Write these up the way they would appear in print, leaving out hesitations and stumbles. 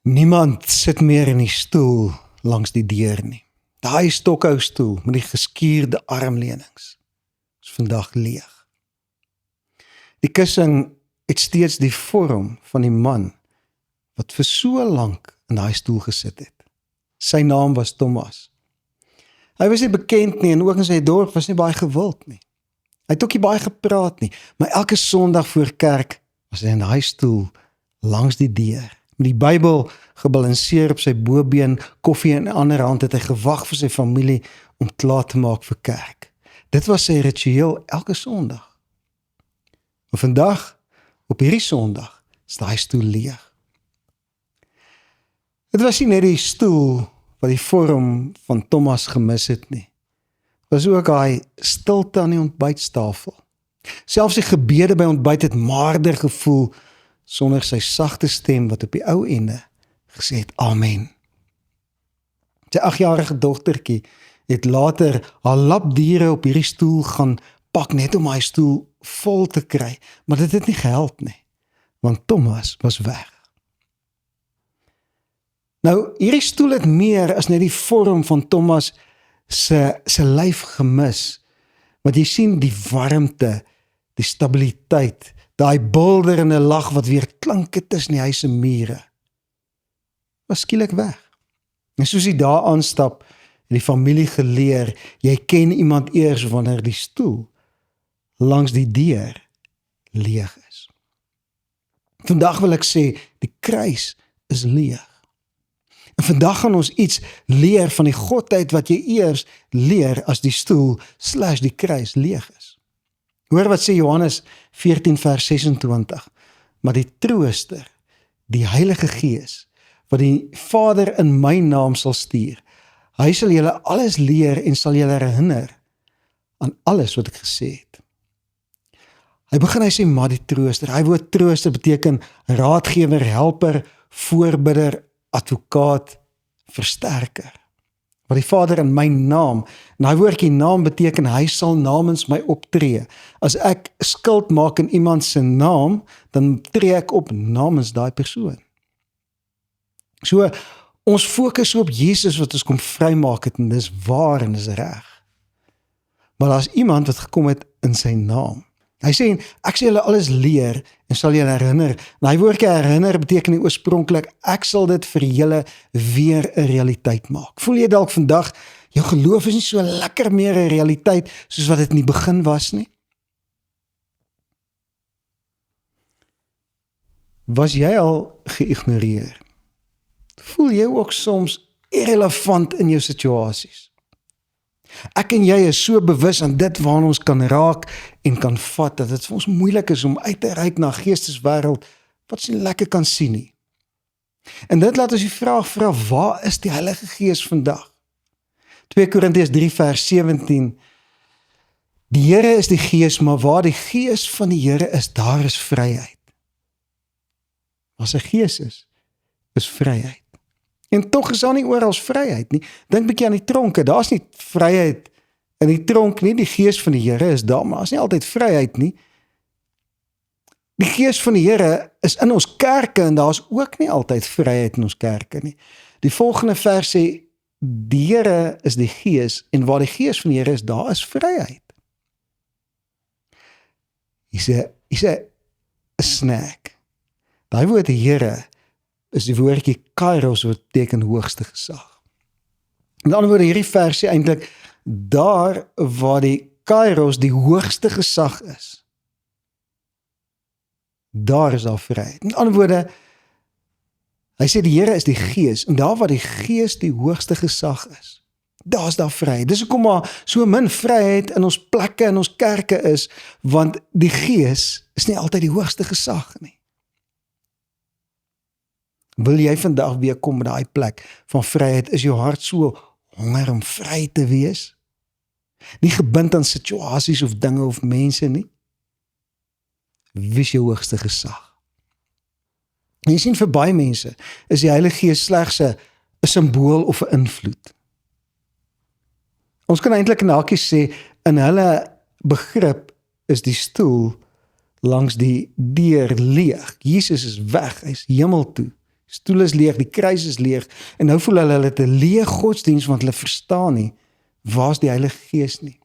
Niemand sit meer in die stoel langs die deur nie. Daai stokhou stoel met die geskuurde armlenings is vandag leeg. Die kussing het steeds die vorm van die man wat vir so lank in daai stoel gesit het. Sy naam was Thomas. Hy was nie bekend nie en ook in sy dorp was nie baie gewild nie. Hy het ook nie baie gepraat nie, maar elke Sondag voor kerk was hy in daai stoel langs die deur. Met die Bybel gebalanseer op sy bobeen, koffie in 'n ander hand, het hy gewag vir sy familie om klaar te maak vir kerk. Dit was sy ritueel elke Sondag. Maar vandag, op hierdie Sondag, is daai stoel leeg. Dit was nie net die stoel wat die vorm van Thomas gemis het nie. Was ook daai stilte aan die ontbytstafel. Selfs die gebede by ontbyt het maarder gevoel sonder sy sagte stem wat op die ou ende gesê het amen. Sy 8-jarige dogtertjie het later haar lapdiere op hierdie stoel gaan pak net om hy stoel vol te kry, maar dit het nie gehelp nie, want Thomas was weg. Nou, hierdie stoel het meer as net die vorm van Thomas sy lyf gemis, want jy sien die warmte, die stabiliteit, daai bulderende lag wat weer klanke tussen die huis se mure, was skielik weg. En soos hy daar aanstap, het die familie geleer, jy ken iemand eers wanneer die stoel langs die deur leeg is. Vandag wil ek sê, die kruis is leeg. En vandag gaan ons iets leer van die godheid wat jy eers leer as die stoel / die kruis leeg is. Hoor wat sê Johannes 14 vers 26. Maar die Trooster, die Heilige Gees, wat die Vader in my naam sal stuur, hy sal julle alles leer en sal julle herinner aan alles wat ek gesê het. Hy sê maar die Trooster. Hy woord Trooster beteken raadgewer, helper, voorbidder, advokaat, versterker. Wat die Vader in my naam, en hy woordjie naam beteken, hy sal namens my optree. As ek skuld maak in iemand se naam, dan tree ek op namens daai persoon. So, ons fokus op Jesus wat ons kom vrymaak het, en dis waar en dis reg. Maar daar is iemand wat gekom het in sy naam. Hy sê, ek sal julle alles leer en sal julle herinner. En hy woordjie herinner beteken nie oorspronklik, ek sal dit vir julle weer 'n realiteit maak. Voel jy dalk vandag, jou geloof is nie so lekker meer 'n realiteit soos wat dit in die begin was nie? Was jy al geïgnoreer? Voel jy ook soms irrelevant in jou situasies? Ek en jy is so bewus aan dit waarna ons kan raak en kan vat, dat dit vir ons moeilik is om uit te reik na geesteswêreld wat ons nie lekker kan sien nie. En dit laat ons die vraag vra, waar is die Heilige Gees vandag? 2 Korintiërs 3 vers 17. Die Here is die Gees, maar waar die Gees van die Here is, daar is vryheid. Waar sy Gees is vryheid. En tog is daar nie oral vryheid nie. Dink bietjie aan die tronke, daar is nie vryheid in die tronk nie, die Gees van die Here is daar, maar is nie altyd vryheid nie. Die Gees van die Here is in ons kerke en daar is ook nie altyd vryheid in ons kerke nie. Die volgende vers sê, die Here is die Gees en waar die Gees van die Here is, daar is vryheid. Hier is 'n snack. Daai woord die Here is die woordjie kairos wat beteken hoogste gesag. In ander woorde, hierdie vers sê eintlik, daar waar die kairos die hoogste gesag is, daar is daar vryheid. In ander woorde, hy sê die Here is die Gees, en daar waar die Gees die hoogste gesag is, daar is daar vryheid. Dis hoekom maar so min vryheid in ons plekke en ons kerke is, want die Gees is nie altyd die hoogste gesag nie. Wil jy vandag weer kom met daai plek van vryheid? Is jou hart so honger om vry te wees? Nie gebind aan situasies of dinge of mense nie? Wie is jou hoogste gesag? En jy sien vir baie mense, is die Heilige Gees slegs 'n simbool of 'n invloed. Ons kan eintlik in elke sê, in hulle begrip is die stoel langs die deur leeg. Jesus is weg, hy is hemel toe. stoel is leeg, die kruis is leeg, en nou voel hulle het 'n leë godsdiens, want hulle verstaan nie, waar is die Heilige Gees nie.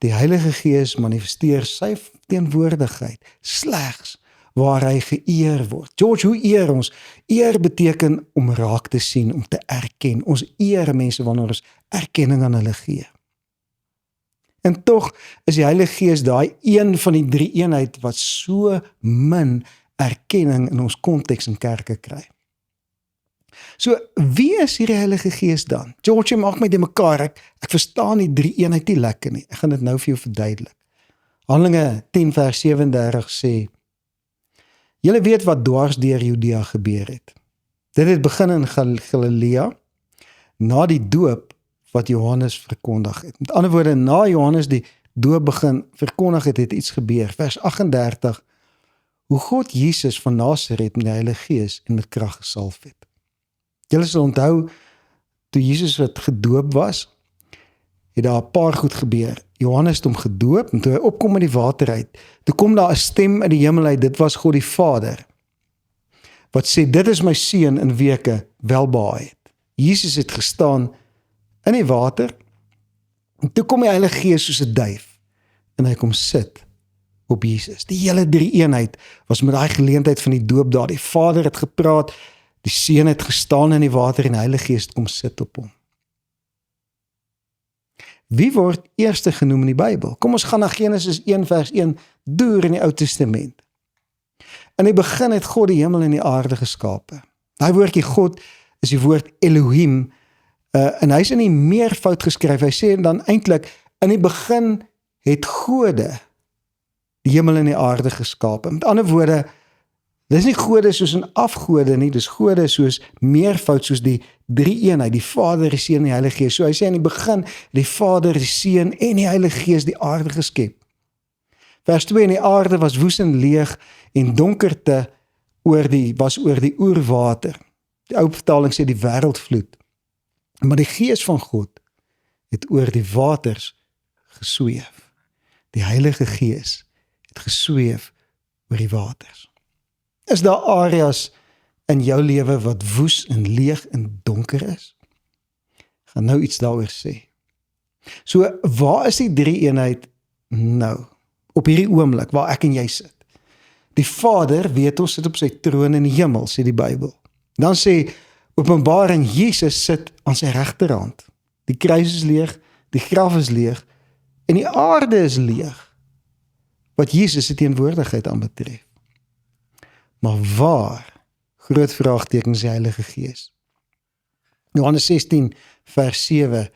Die Heilige Gees manifesteer sy teenwoordigheid slegs waar hy geëer word. George, hoe eer ons? Eer beteken om raak te sien, om te erken. Ons eer mense wanneer ons erkenning aan hulle gee. En tog is die Heilige Gees daai een van die drie eenheid wat so min erkenning in ons konteks in kerke kry. So, wie is hierdie Heilige Gees dan? George, maak my die mekaar, ek verstaan die drie eenheid nie lekker nie. Ek gaan dit nou vir jou verduidelik. Handelinge 10 vers 37 sê, julle weet wat dwars deur Judea gebeur het. Dit het begin in Galilea, na die doop wat Johannes verkondig het. Met ander woorde, na Johannes die doop begin verkondig het, het iets gebeur. Vers 38, hoe God Jesus van Nasaret met die Heilige Gees en met krag gesalf het. Julle sal onthou, toe Jesus wat gedoop was, het daar 'n paar goed gebeur. Johannes het hom gedoop, en toe hy opkom uit die water uit, toe kom daar 'n stem uit die hemel uit, dit was God die Vader, wat sê, dit is my seun in wie ek welbehaag het. Jesus het gestaan in die water, en toe kom die Heilige Gees soos 'n duif, en hy kom sit op Jesus. Die hele drie eenheid was met daai geleentheid van die doop daar, die Vader het gepraat, die Seun het gestaan in die water, en die Heilige Gees het kom sit op hom. Wie word eerste genoem in die Bybel? Kom ons gaan na Genesis 1 vers 1, deur in die Ou Testament. In die begin het God die hemel en die aarde geskape. Daai woordjie God is die woord Elohim, en hy is in die meervoud geskryf. Hy sê dan eintlik, in die begin het Gode die hemel en die aarde geskape. Met ander woorde, dis nie gode soos in afgode nie, dis gode soos meervoud, soos die drie eenheid, die Vader, die Seun en die Heilige Gees. So hy sê in die begin, die Vader, die Seun en die Heilige Gees die aarde geskep. Vers 2, en die aarde was woes en leeg, en donkerte was oor die oerwater. Die ou vertaling sê die wêreldvloed. Maar die Gees van God het oor die waters gesweef. Die Heilige Gees het gesweef oor die waters. Is daar areas in jou lewe wat woes en leeg en donker is? Ek gaan nou iets daaroor sê. So, waar is die drie eenheid nou? Op hierdie oomblik, waar ek en jy sit. Die Vader, weet ons, sit op sy troon in die hemel, sê die Bybel. Dan sê Openbaring, Jesus sit aan sy regterhand. Die kruis is leeg, die graf is leeg, en die aarde is leeg, wat Jesus se teenwoordigheid aanbetref. Maar waar, groot vraagteken, is die Heilige Gees? Johannes 16 vers 7,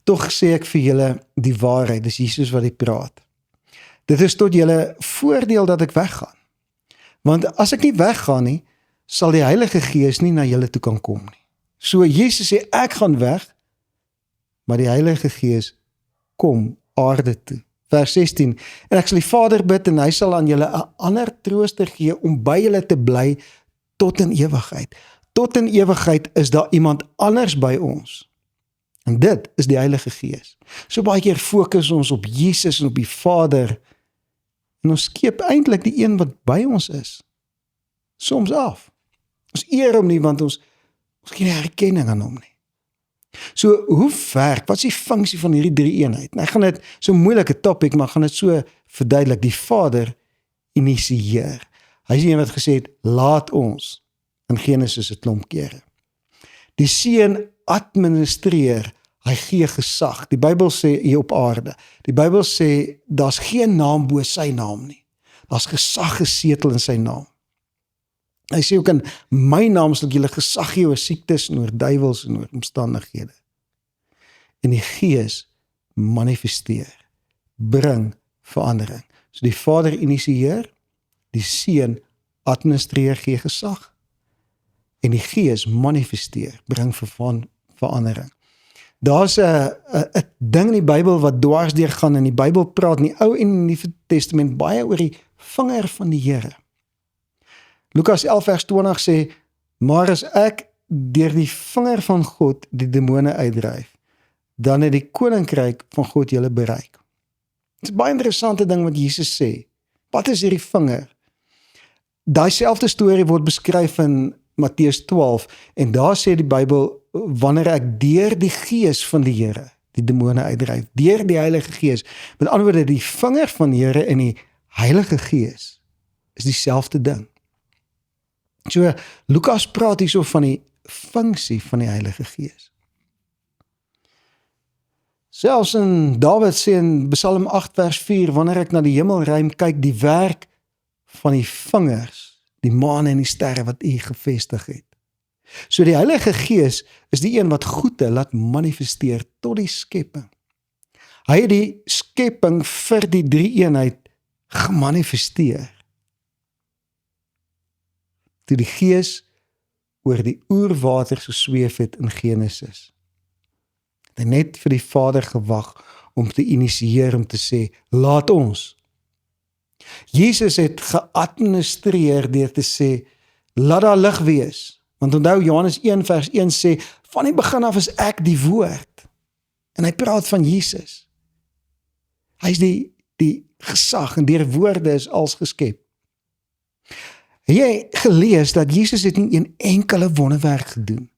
tog sê ek vir julle die waarheid, dis Jesus wat die praat. Dit is tot julle voordeel dat ek weggaan. Want as ek nie weggaan nie, sal die Heilige Gees nie na julle toe kan kom nie. So Jesus sê, ek gaan weg, maar die Heilige Gees kom aarde toe. Vers 16, en ek sal die Vader bid, en hy sal aan julle 'n ander trooster gee, om by julle te bly, tot in ewigheid. Tot in ewigheid is daar iemand anders by ons. En dit is die Heilige Gees. So baie keer fokus ons op Jesus en op die Vader, en ons skeep eintlik die een wat by ons is, soms af. Ons eer hom nie, want ons gee nie herkenning aan hom nie. So, hoe werk, wat is die funksie van hierdie drie eenheid? Nou, ek gaan dit, so 'n moeilike topic, maar ek gaan dit so verduidelik. Die Vader initieer. Hy is die een wat gesê het, laat ons, in Genesis 'n klomp kere. Die Seun administreer, hy gee gesag. Die Bybel sê hier op aarde, die Bybel sê, daar's geen naam bo sy naam nie. Daar's gesag gesetel in sy naam. Hy sê ook in my naam sal ek julle gesag gee oor siektes en oor duiwels en oor omstandighede. En die Gees manifesteer, bring verandering. So die Vader initieer, die Seun administreer, gee gesag, en die Gees manifesteer, bring verandering. Daar's 'n ding in die Bybel wat dwars deur gaan, en die Bybel praat in die Ou en Nuwe Testament baie oor die vinger van die Here. Lukas 11 vers 20 sê, maar as ek deur die vinger van God die demone uitdryf, dan het die koninkryk van God julle bereik. Dit is baie interessante ding wat Jesus sê. Wat is hierdie vinger? daai selfde storie word beskryf in Matteus 12 en daar sê die Bybel, wanneer ek deur die Gees van die Here die demone uitdryf, deur die Heilige Gees, met ander woorde die vinger van die Here en die Heilige Gees is dieselfde ding. So Lukas praat hierso van die funksie van die Heilige Gees. Selfs in Dawid sê in Psalm 8 vers 4, wanneer ek na die hemelruim kyk, die werk van die vingers, die maan en die sterre wat U gevestig het. So die Heilige Gees is die een wat goede laat manifesteer tot die skepping. Hy het die skepping vir die drie-eenheid gemanifesteer. Toe die Gees oor die oerwater gesweef het in Genesis. Het hy net vir die Vader gewag om te initieer, om te sê, laat ons. Jesus het geadministreer deur te sê, laat daar lig wees. Want onthou Johannes 1 vers 1 sê, van die begin af is ek die woord. En hy praat van Jesus. Hy is die gesag en deur woorde is als geskep. Het jy gelees dat Jesus het nie een enkele wonderwerk gedoen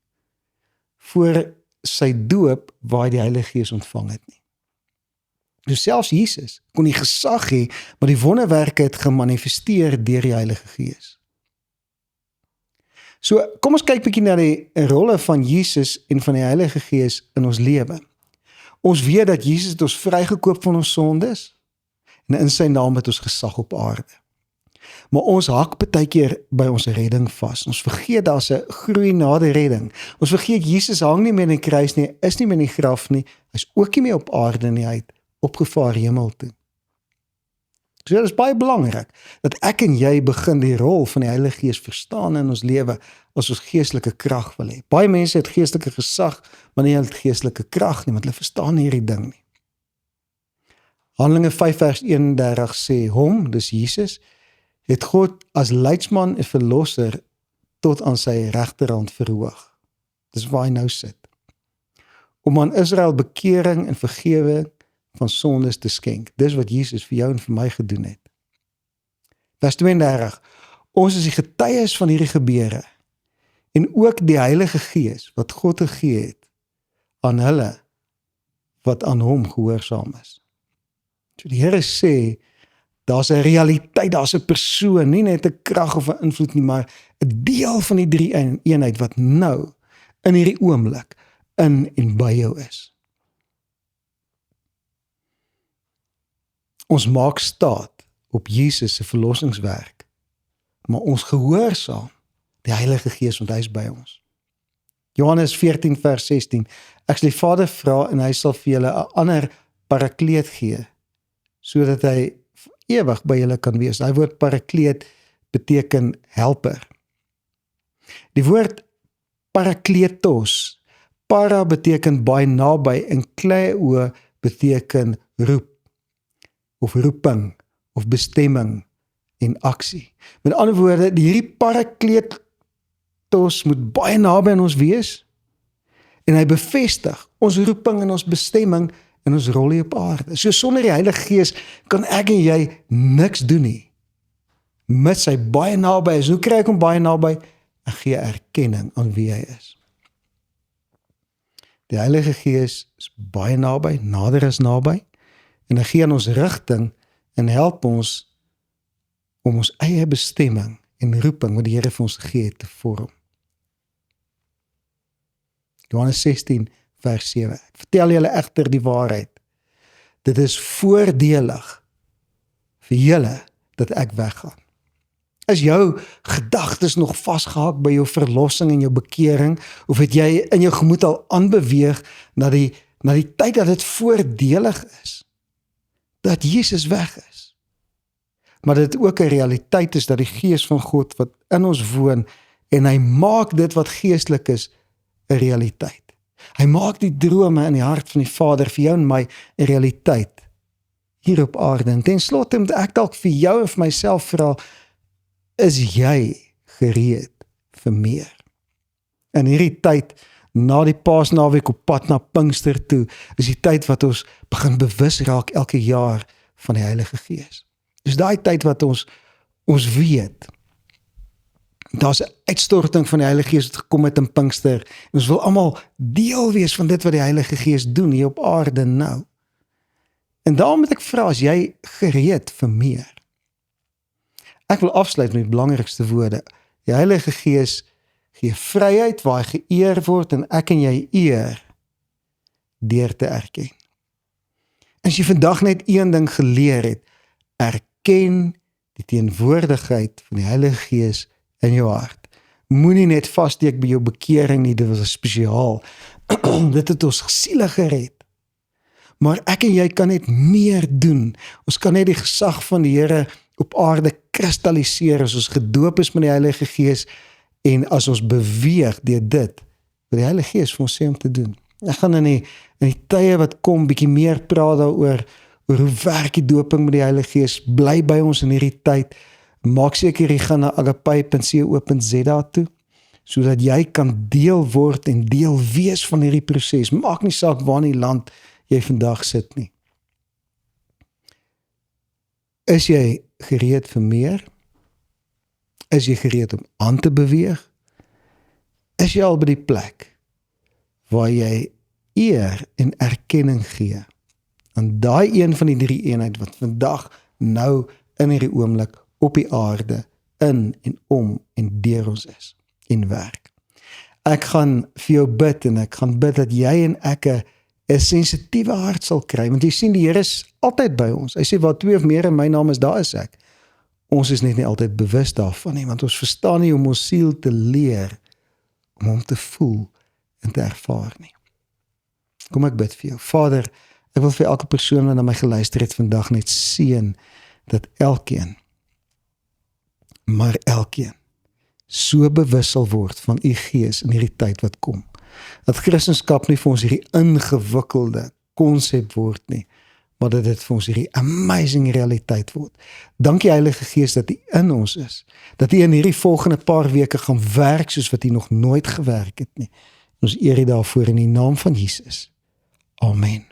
voor sy doop waar hy die Heilige Gees ontvang het nie. Dus selfs Jesus kon die gesag hê, maar die wonderwerke het gemanifesteer deur die Heilige Gees. So, kom ons kyk bietjie na die rolle van Jesus en van die Heilige Gees in ons lewe. Ons weet dat Jesus het ons vrygekoop van ons sondes en in sy naam het ons gesag op aarde. Maar ons hak baie keer by ons redding vas. Ons vergeet daar's 'n groei na die redding. Ons vergeet Jesus hang nie meer in die kruis nie, is nie meer in die graf nie, hy's ook nie meer op aarde nie, hy het opgevaar hemel toe. So dit is baie belangrik, dat ek en jy begin die rol van die Heilige Gees verstaan in ons lewe, as ons geestelike krag wil hê. Baie mense het geestelike gesag, maar nie het geestelike krag nie, want hulle verstaan nie hierdie ding nie. Handelinge 5 vers 31 sê, hom, dus Jesus, het God as leidsman en verlosser tot aan sy regterhand verhoog. Dis waar hy nou sit. Om aan Israel bekering en vergewing van sondes te skenk. Dis wat Jesus vir jou en vir my gedoen het. Vers 32. Ons is die getuies van hierdie gebeure en ook die Heilige Gees wat God gegee het aan hulle wat aan hom gehoorsaam is. So die Here sê, daar's 'n realiteit, daar's 'n persoon, nie net 'n krag of 'n invloed nie, maar 'n deel van die drie eenheid wat nou in hierdie oomblik in en by jou is. Ons maak staat op Jesus se verlossingswerk, maar ons gehoorsaam die Heilige Gees want hy is by ons. Johannes 14 vers 16, ek sal die Vader vra en hy sal vir julle 'n ander parakleet gee, sodat hy ewig by julle kan wees. Daai woord parakleet beteken helper. Die woord parakletos, para beteken baie naby en kleio beteken roep, of roeping, of bestemming en aksie. Met ander woorde, hierdie parakletos moet baie naby aan ons wees en hy bevestig ons roeping en ons bestemming en ons rol hier op aarde. So sonder die Heilige Gees kan ek en jy niks doen nie. Mits hy baie naby is. Hoe kry ek hom baie naby? Ek gee erkenning aan wie hy is. Die Heilige Gees is baie naby, nader is naby, en hy gee aan ons rigting en help ons om ons eie bestemming en roeping wat die Here vir ons gegee het te vorm. Johannes 16 vers 7. Ek vertel julle egter die waarheid. Dit is voordelig vir julle dat ek weggaan. Is jou gedagtes nog vasgehak by jou verlossing en jou bekering, of het jy in jou gemoed al aanbeweeg na die tyd dat dit voordelig is, dat Jesus weg is, maar dat dit ook 'n realiteit is dat die Gees van God wat in ons woon, en hy maak dit wat geestelik is 'n realiteit. Hy maak die drome in die hart van die Vader vir jou en my 'n realiteit hier op aarde. En ten slotte moet ek dalk vir jou en vir myself vra, is jy gereed vir meer? In hierdie tyd, na die Paasnaweek op pad na Pinkster toe, is die tyd wat ons begin bewus raak elke jaar van die Heilige Gees. Dis daai tyd wat ons weet, Daar's 'n uitstorting van die Heilige Gees wat gekom het in Pinkster. En ons wil almal deel wees van dit wat die Heilige Gees doen hier op aarde nou. En daarom moet ek vra, as jy gereed vir meer? Ek wil afsluit met die belangrikste woorde. Die Heilige Gees gee vryheid waar hy geëer word en ek en jy eer deur te erken. As jy vandag net een ding geleer het, erken die teenwoordigheid van die Heilige Gees in jou hart. Moenie net vassteek by jou bekering nie, dit was spesiaal. Dit het ons siele gered. Maar ek en jy kan net meer doen. Ons kan net die gesag van die Here op aarde kristalliseer as ons gedoop is met die Heilige Gees en as ons beweeg deur dit wat die Heilige Gees vir ons sê om te doen. Ek gaan in die tye wat kom bietjie meer praat daaroor oor hoe werk die doping met die Heilige Gees. Bly by ons in hierdie tyd. Maak seker jy gaan na agape.co.za toe, sodat jy kan deel word en deel wees van hierdie proses. Maak nie saak waar in die land jy vandag sit nie. Is jy gereed vir meer? Is jy gereed om aan te beweeg? Is jy al by die plek waar jy eer en erkenning gee aan daai een van die 3 eenheid wat vandag nou in hierdie oomblik op die aarde in en om en deur ons is en werk. Ek gaan vir jou bid en ek gaan bid dat jy en ek 'n sensitiewe hart sal kry, want jy sien die Here is altyd by ons. Hy sê waar 2 of meer in my naam is, daar is ek. Ons is net nie altyd bewus daarvan nie, want ons verstaan nie om ons siel te leer om hom te voel en te ervaar nie. Kom ek bid vir jou. Vader, ek wil vir elke persoon wat na my geluister het vandag net seën dat elkeen, maar elkeen, so bewus sal word van u Gees in hierdie tyd wat kom. Dat Christendom nie vir ons hierdie ingewikkelde konsep word nie, maar dat dit vir ons hierdie amazing realiteit word. Dankie Heilige Gees dat u in ons is, dat u in hierdie volgende paar weke gaan werk soos wat u nog nooit gewerk het nie. Ons eer u daarvoor in die naam van Jesus. Amen.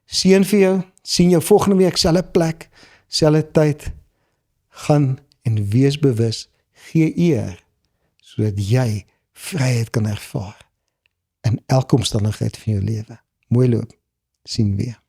Seën vir jou, sien jou volgende week, selfde plek, selfde tyd, gaan en wees bewus, gee eer, sodat jy vryheid kan ervaar in elke omstandigheid van jou lewe. Mooi loop, sien weer.